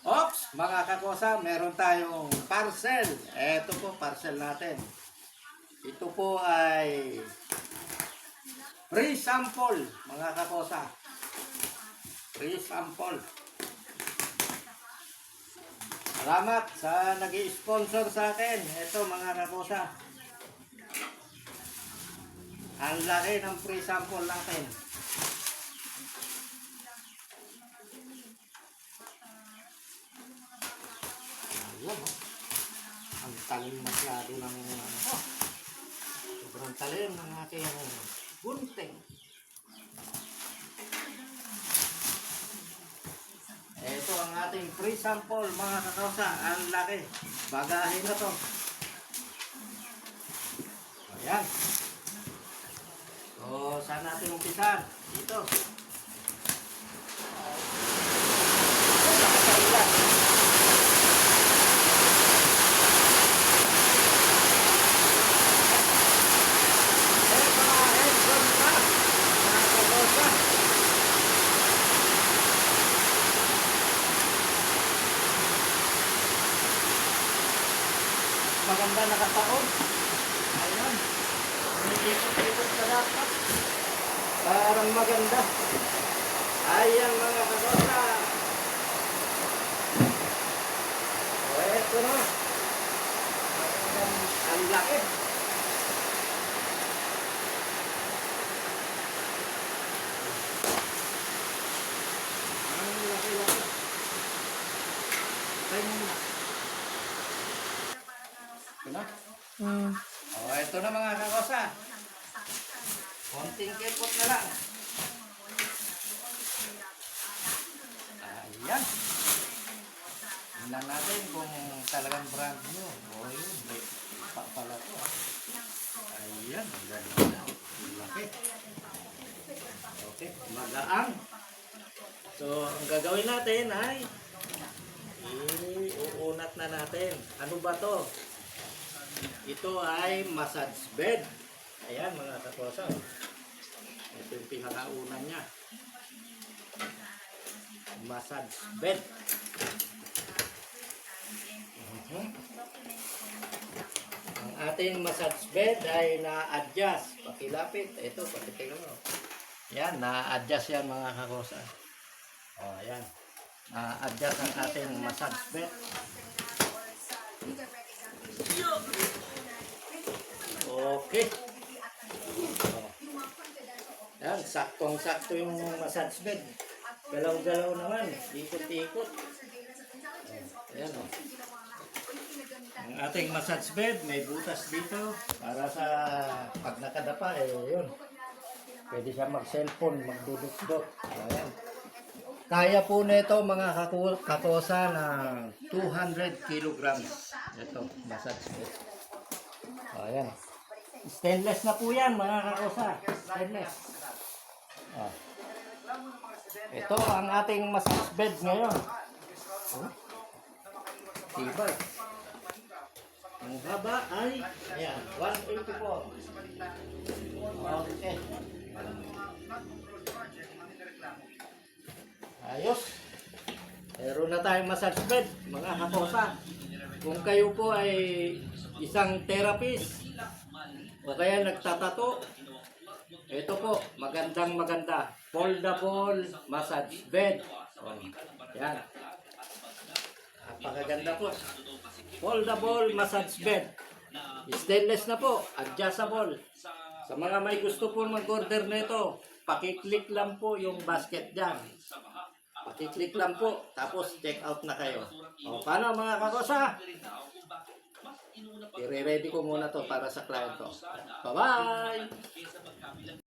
Ops, mga kakosa, meron tayong parcel. Ito po, parcel natin. Ito po ay free sample, mga kakosa. Free sample. Salamat sa nag-i-sponsor sa akin. Ito, mga kakosa. Ang laki ng free sample natin. Ayan, ang talim masyado ng sobrang talim ng aking gunting. Ito ang ating free sample, mga kakausa. Ang laki. Bagahin na to. Ayan. So, saan natin umpisan? Dito. Maganda nakataon. Ayan. Ikot-ikot sa dapat. Parang maganda. Ayan, mga kakosa. O, eto na. Ang laki. Ang laki-laki. Tayo muna. Ito na. O, ito na, mga kakosa. Konting kipot na lang. Ayan. Tingnan natin kung talagang brand new. O, yun. May pala to. Ayan. Laki. Okay. Magaang. So, ang gagawin natin ay iuunat na natin. Ano ba to? Ito ay massage bed. Ayan, mga kakosa. Ito yung pinakaunan niya. Massage bed. Ang ating massage bed ay na-adjust. Pakilapit. Ito, pakitingin mo. Ayan, na-adjust yan, mga kakosa. O, ayan. Na-adjust ang ating massage bed. Okay. Yan, saktong-sakto yung massage bed. Galaw-galaw naman, ikot-ikot. Ayan o. Ang ating massage bed, may butas dito para sa pag nakadapa, yun. Pwede siya mag-cellphone, magduduk-duk. Ayan. Kaya po nito mga kakosa na 200 kilograms. Ito, massage bed. Ayan. Stainless na po yan, mga kakosa. Stainless. Ah. Ito ang ating massage bed ngayon. Tibay. Ang haba ay, ayan, 184. Okay. Ayos. Meron na tayong massage bed, mga kakosa. Kung kayo po ay isang therapist o kaya nagtatato, ito po, magandang maganda. Foldable massage bed. O, yan. Napakaganda po. Foldable massage bed. Stainless na po, adjustable. Sa mga may gusto po mag-order nito, pakiclick lang po yung basket dyan. Pakiclick lang po, tapos check out na kayo. O, paano mga kakosa? I-ready ko muna to para sa client ko. Bye-bye!